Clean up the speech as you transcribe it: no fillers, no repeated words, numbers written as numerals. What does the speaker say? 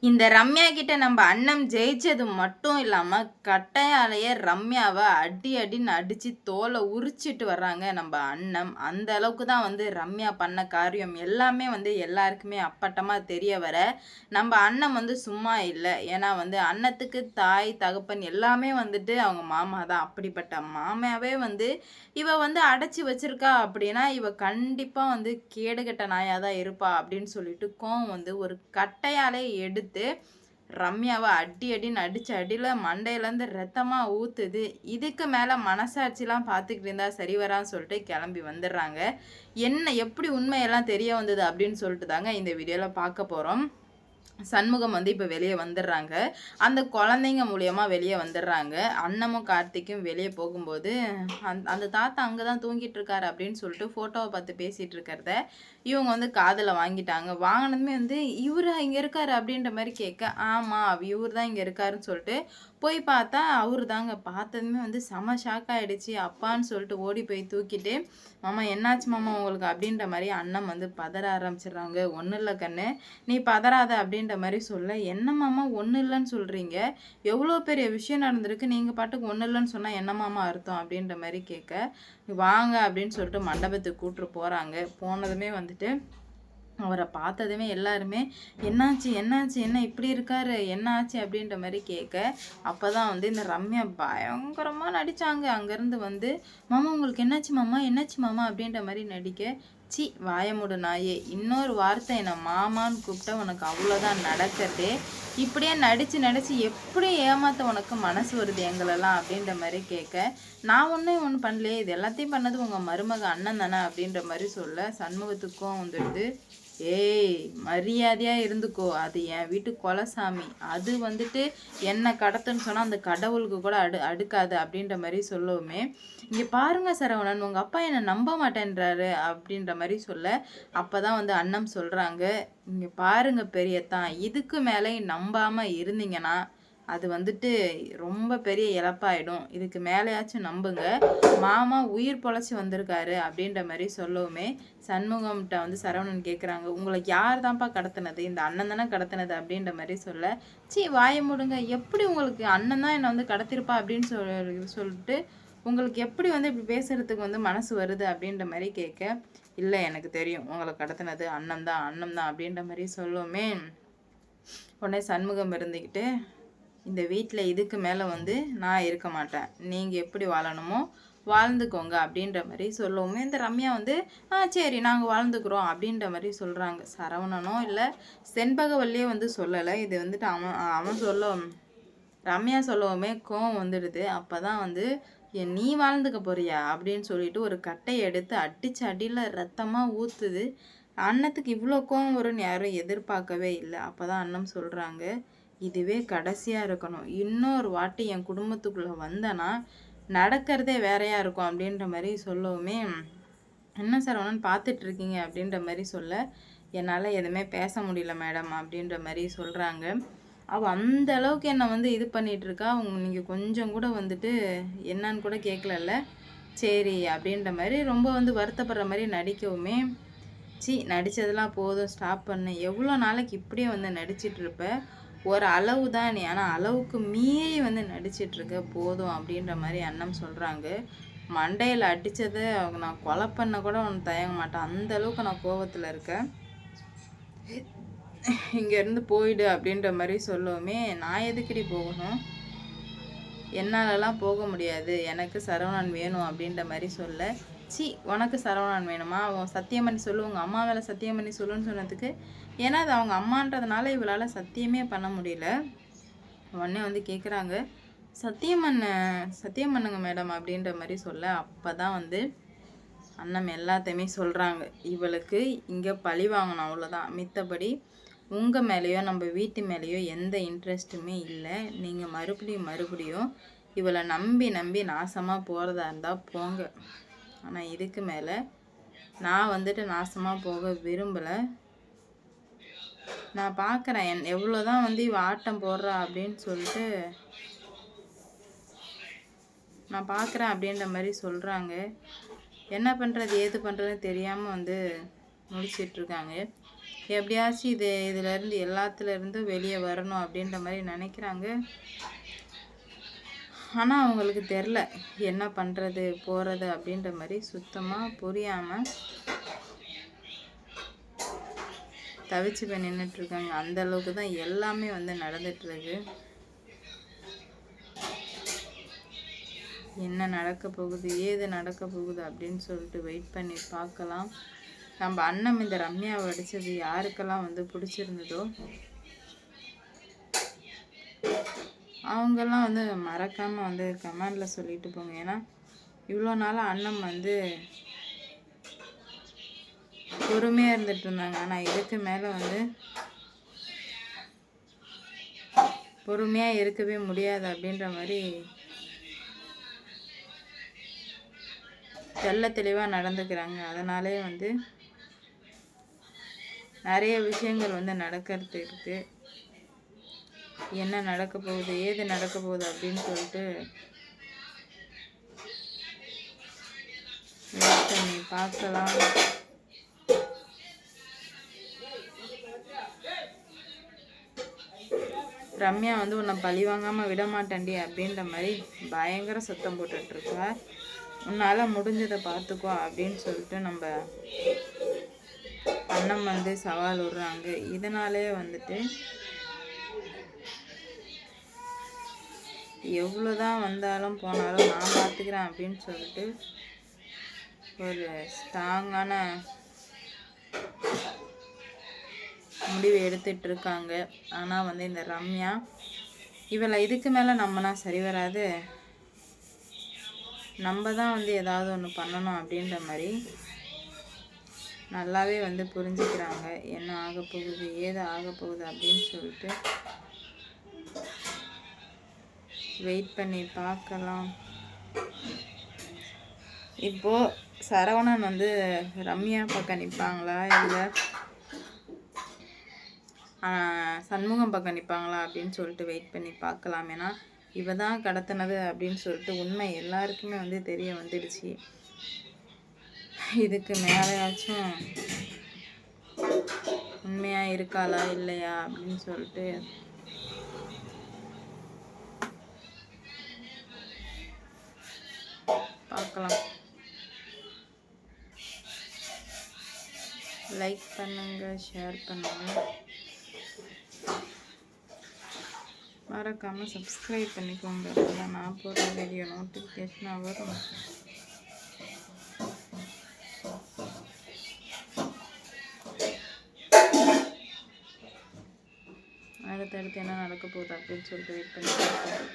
இந்த ரம்யா கிட்ட நம்ம அண்ணன் ஜெயிச்சது மட்டும் இல்லாம கட்டையாலேயே ரம்யாவை அடி அடின்னு அடிச்சு தோலை உரிச்சிட்டு வர்றாங்க நம்ம அண்ணன். அந்த அளவுக்கு தான் வந்து ரம்யா பண்ண காரியம் எல்லாமே வந்து எல்லாருக்குமே அப்பட்டமா தெரிய வர நம்ம அண்ணன் வந்து சும்மா இல்லை. ஏன்னா வந்து அண்ணத்துக்கு தாய் தகப்பன் எல்லாமே வந்துட்டு அவங்க மாமா தான். அப்படிப்பட்ட மாமாவே வந்து இவ வந்து அடைச்சி வச்சிருக்கா அப்படின்னா இவ கண்டிப்பா வந்து கேடுகட்ட நாயா தான் இருப்பா அப்படின்னு சொல்லிட்டு கோவம் வந்து ஒரு கட்டையாலே எடுத்து ரம்யாவை அடி அடின்னு அடிச்ச அடியில மண்டையிலேருந்து ரத்தமா ஊத்துது. இதுக்கு மேல மனசாட்சிலாம் பார்த்துக்கிட்டு இருந்தா சரி வரான்னு சொல்லிட்டு கிளம்பி வந்துடுறாங்க. என்ன எப்படி உண்மையெல்லாம் தெரிய வந்தது அப்படின்னு சொல்லிட்டு தாங்க இந்த வீடியோல பார்க்க போறோம். சண்முகம் வந்து இப்போ வெளியே வந்துடுறாங்க. அந்த குழந்தைங்க மூலியமா வெளியே வந்துடுறாங்க. அண்ணமும் கார்த்திக்கும் வெளியே போகும்போது அந்த தாத்தா அங்கே தான் தூங்கிட்டு இருக்காரு அப்படின்னு சொல்லிட்டு ஃபோட்டோவை பார்த்து பேசிகிட்டு இருக்கிறத இவங்க வந்து காதில் வாங்கிட்டாங்க. வாங்கினதுமே வந்து இவரா இங்கே இருக்காரு அப்படின்ற மாதிரி கேட்க, ஆமாம் இவர் தான் இங்கே இருக்காருன்னு சொல்லிட்டு போய் பார்த்தா அவரு தாங்க. பார்த்ததுமே வந்து செம ஷாக் ஆகிடுச்சு. அப்பான்னு சொல்லிட்டு ஓடி போய் தூக்கிட்டு, மாமா என்னாச்சு மாமா உங்களுக்கு அப்படின்ற மாதிரி அண்ணன் வந்து பதற ஆரம்பிச்சிடுறாங்க. ஒன்றும் இல்லை கண்ணு, நீ பதறாத அப்படின்ற மாதிரி சொல்ல, என்ன மாமா ஒன்றும் இல்லைன்னு சொல்கிறீங்க, எவ்வளோ பெரிய விஷயம் நடந்திருக்கு, நீங்கள் பாட்டுக்கு ஒன்றும் இல்லைன்னு சொன்னால் என்ன மாமா அர்த்தம் அப்படின்ற மாதிரி கேட்க, வாங்க அப்படின்னு சொல்லிட்டு மண்டபத்துக்கு கூப்பிட்டு போகிறாங்க. போனதுமே வந்துட்டு அவரை பார்த்ததுமே எல்லாருமே என்னாச்சு என்னாச்சு என்ன இப்படி இருக்காரு என்ன ஆச்சு அப்படின்ற மாதிரி கேட்க, அப்போ தான் வந்து இந்த ரம்யா பயங்கரமாக நடித்தாங்க. அங்கேருந்து வந்து மாமா உங்களுக்கு என்னாச்சு மாமா என்னாச்சு மாமா அப்படின்ற மாதிரி நடிக்க, சி வாயமுடு நாயே, இன்னொரு வார்த்தை என்னை மாமான்னு கூப்பிட்டா உனக்கு அவ்வளோதான் நடக்கிறதே, இப்படியே நடித்து எப்படி ஏமாற்ற உனக்கு மனசு வருது எங்களெல்லாம் அப்படின்ற மாதிரி கேட்க, நான் ஒன்றும் பண்ணலையே, இது எல்லாத்தையும் பண்ணது உங்கள் மருமக அண்ணன் தானே அப்படின்ற மாதிரி சொல்ல சண்முகத்துக்கும் வந்துடுது. ஏய் மரியாதையாக இருந்துக்கோ, அது என் வீட்டு கொலசாமி, அது வந்துட்டு என்ன கடத்துன்னு சொன்னால் அந்த கடவுளுக்கு கூட அடுக்காது அப்படின்ற மாதிரி சொல்லவுமே, இங்கே பாருங்க சரவணன் உங்கள் அப்பா என்னை நம்ப மாட்டேன்றாரு அப்படின்ற மாதிரி சொல்ல, அப்போ தான் வந்து அண்ணன் சொல்கிறாங்க, இங்கே பாருங்க பெரியத்தான், இதுக்கு மேலே நம்பாமல் இருந்தீங்கன்னா அது வந்துட்டு ரொம்ப பெரிய இழப்பாயிடும், இதுக்கு மேலேயாச்சும் நம்புங்க, மாமா உயிர் பொழைச்சி வந்திருக்காரு அப்படின்ற மாதிரி சொல்லவுமே சண்முகம்கிட்ட வந்து சரவணன் கேட்குறாங்க, உங்களை யார் தான்ப்பா கடத்தினது, இந்த அண்ணன் தானே கடத்தினது அப்படின்ற மாதிரி சொல்ல, சி வாய முடுங்க, எப்படி உங்களுக்கு அண்ணன் தான் என்னை வந்து கடத்திருப்பா அப்படின்னு சொல்லிட்டு உங்களுக்கு எப்படி வந்து இப்படி பேசுறதுக்கு வந்து மனசு வருது அப்படின்ற மாதிரி கேட்க, இல்லை எனக்கு தெரியும் உங்களை கடத்தினது அண்ணன் தான் அப்படின்ற மாதிரி சொல்லுவோமே. உடனே சண்முகம் இருந்துக்கிட்டு, இந்த வீட்டில் இதுக்கு மேலே வந்து நான் இருக்க மாட்டேன், நீங்கள் எப்படி வாழணுமோ வாழ்ந்துக்கோங்க அப்படின்ற மாதிரி சொல்லவுமே இந்த ரம்யா வந்து சரி நாங்கள் வாழ்ந்துக்கிறோம் அப்படின்ற மாதிரி சொல்கிறாங்க. சரவணனோ இல்லை செண்பகவல்லியே வந்து சொல்லலை, இது வந்துட்டு அவன் சொல்ல ரம்யா சொல்லவுமே கோவம் வந்துடுது. அப்போ தான் வந்து நீ வாழ்ந்துக்க போறியா அப்படின்னு சொல்லிட்டு ஒரு கட்டையை எடுத்து அடித்து அடியில் ரத்தமாக ஊற்றுது. அண்ணத்துக்கு இவ்வளோ கோவம் வரும்னு யாரும் எதிர்பார்க்கவே இல்லை. அப்போ தான் அண்ணன் சொல்கிறாங்க, இதுவே கடைசியாக இருக்கணும், இன்னொரு வாட்டி என் குடும்பத்துக்குள்ளே வந்தேன்னா நடக்கிறதே வேறையாக இருக்கும் அப்படின்ற மாதிரி சொல்லவுமே, என்ன சரவணன் பார்த்துட்ருக்கீங்க அப்படின்ற மாதிரி சொல்ல, என்னால் எதுவுமே பேச முடியல மேடம் அப்படின்ற மாதிரி சொல்கிறாங்க. அவள் அந்த அளவுக்கு என்னை வந்து இது பண்ணிகிட்ருக்கா, நீங்கள் கொஞ்சம் கூட வந்துட்டு என்னன்னு கூட கேட்கலல்ல, சரி அப்படின்ற மாதிரி ரொம்ப வந்து வருத்தப்படுற மாதிரி நடிக்கவுமே, சி நடித்ததெல்லாம் போதும் ஸ்டாப் பண்ணு, எவ்வளோ நாளைக்கு இப்படியே வந்து நடிச்சிட்ருப்ப, ஒரு அளவு தான் நீ, ஆனால் அளவுக்கு மீறி வந்து நடிச்சிட்ருக்க போதும் அப்படின்ற மாதிரி அண்ணன் சொல்கிறாங்க. மண்டையில் அடித்ததை நான் கொலை பண்ண கூட ஒன்று தயங்க மாட்டேன், அந்த அளவுக்கு நான் கோபத்தில் இருக்கேன், இங்கேருந்து போயிடு அப்படின்ற மாதிரி சொல்லவுமே, நான் எதுக்கடி போகணும், என்னாலலாம் போக முடியாது, எனக்கு சரவணன் வேணும் அப்படின்ற மாதிரி சொல்ல, சி உனக்கு சரவணன் வேணுமா, அவன் சத்தியம் பண்ணி சொல்லு, உங்கள் அம்மா மேலே சத்தியம் பண்ணி சொல்லுன்னு சொன்னதுக்கு, ஏன்னா அது அவங்க அம்மான்றதுனால இவளால் சத்தியமே பண்ண முடியல. உடனே வந்து கேட்குறாங்க, சத்தியம் பண்ணுங்க மேடம் அப்படின்ற மாதிரி சொல்ல, அப்போ தான் வந்து அண்ணன் எல்லாத்தையுமே சொல்கிறாங்க, இவளுக்கு இங்கே பழி வாங்கணும் அவ்வளோதான், மித்தபடி உங்கள் மேலேயோ நம்ம வீட்டு மேலேயோ எந்த இன்ட்ரெஸ்ட்டுமே இல்லை, நீங்கள் மறுபடியும் இவளை நம்பி நாசமாக போகிறதா இருந்தால் போங்க, ஆனால் இதுக்கு மேலே நான் வந்துட்டு நாசமாக போக விரும்பலை, நான் பார்க்குறேன் எவ்வளோதான் வந்து இவ ஆட்டம் போடுறா அப்படின்னு சொல்லிட்டு நான் பார்க்குறேன் அப்படின்ற மாதிரி சொல்கிறாங்க. என்ன பண்ணுறது ஏது பண்ணுறதுன்னு தெரியாமல் வந்து முடிச்சிட்ருக்காங்க. எப்படியாச்சும் இதுலேருந்து எல்லாத்துலேருந்தும் வெளியே வரணும் அப்படின்ற மாதிரி நினைக்கிறாங்க. ஆனால் அவங்களுக்கு தெரில என்ன பண்ணுறது போகிறது அப்படின்ற மாதிரி சுத்தமாக புரியாமல் தவிச்சு போய் நின்றுட்டுருக்காங்க. அந்த அளவுக்கு தான் எல்லாமே வந்து நடந்துட்டுருக்கு. என்ன நடக்க போகுது ஏது நடக்க போகுது அப்படின்னு சொல்லிட்டு வெயிட் பண்ணி பார்க்கலாம். நம்ம அண்ணன் இந்த ரம்யாவை அடித்தது யாருக்கெல்லாம் வந்து பிடிச்சிருந்ததோ அவங்கெல்லாம் வந்து மறக்காமல் வந்து கமெண்டில் சொல்லிட்டு போங்க. ஏன்னா இவ்வளோ நாளாக அண்ணன் வந்து பொறுமையாக இருந்துட்டு இருந்தாங்க. ஆனால் இதுக்கு மேலே வந்து பொறுமையாக இருக்கவே முடியாது அப்படின்ற மாதிரி தெளிவாக நடந்துக்கிறாங்க. அதனாலே வந்து நிறைய விஷயங்கள் வந்து நடக்கிறது இருக்குது. என்ன நடக்க போகுது ஏது நடக்க போகுது அப்படின்னு சொல்லிட்டு வெயிட் பண்ணி பார்க்கலாம். ரம்யா வந்து உன்னை பழி வாங்காமல் விட மாட்டேன்டி அப்படின்ற மாதிரி பயங்கர சத்தம் போட்டுட்ருக்கா. உன்னால் முடிஞ்சதை பார்த்துக்கோ அப்படின்னு சொல்லிட்டு நம்ம அண்ணன் வந்து சவால் விடுறாங்க. இதனாலே வந்துட்டு எவ்வளோதான் வந்தாலும் போனாலும் நான் பார்த்துக்கிறேன் அப்படின்னு சொல்லிட்டு ஒரு ஸ்ட்ராங்கான முடிவு எடுத்துட்டு இருக்காங்க. ஆனால் வந்து இந்த ரம்யா இவளை இதுக்கு மேலே நம்மனா சரி வராது, நம்ம தான் வந்து ஏதாவது ஒன்று பண்ணணும் அப்படின்ற மாதிரி நல்லாவே வந்து புரிஞ்சுக்கிறாங்க. என்ன ஆக போகுது ஏது ஆக போகுது அப்படின்னு சொல்லிட்டு வெயிட் பண்ணி பார்க்கலாம். இப்போது சரவணன் வந்து ரம்யா பக்கம் நிற்பாங்களா இல்லை சண்முகம் பக்கம் நிற்பாங்களா அப்படின்னு சொல்லிட்டு வெயிட் பண்ணி பார்க்கலாம். ஏன்னா இவ தான் கடத்தினது அப்படின்னு சொல்லிட்டு உண்மை எல்லாருக்குமே வந்து தெரிய வந்துடுச்சு. இதுக்கு மேலேயாச்சும் உண்மையாக இருக்காளா இல்லையா அப்படின்னு சொல்லிட்டு பார்க்கலாம். லைக் பண்ணுங்கள், ஷேர் பண்ணுங்கள், மறக்காமல் சப்ஸ்கிரைப் பண்ணிக்கோங்க. அப்போதான் நான் போடுற வீடியோ நோட்டிஃபிகேஷனாக வரும். அடுத்தடுத்து என்ன நடக்க போகுது அப்படின்னு சொல்லிட்டு வெயிட் பண்ணி பார்க்கலாம்.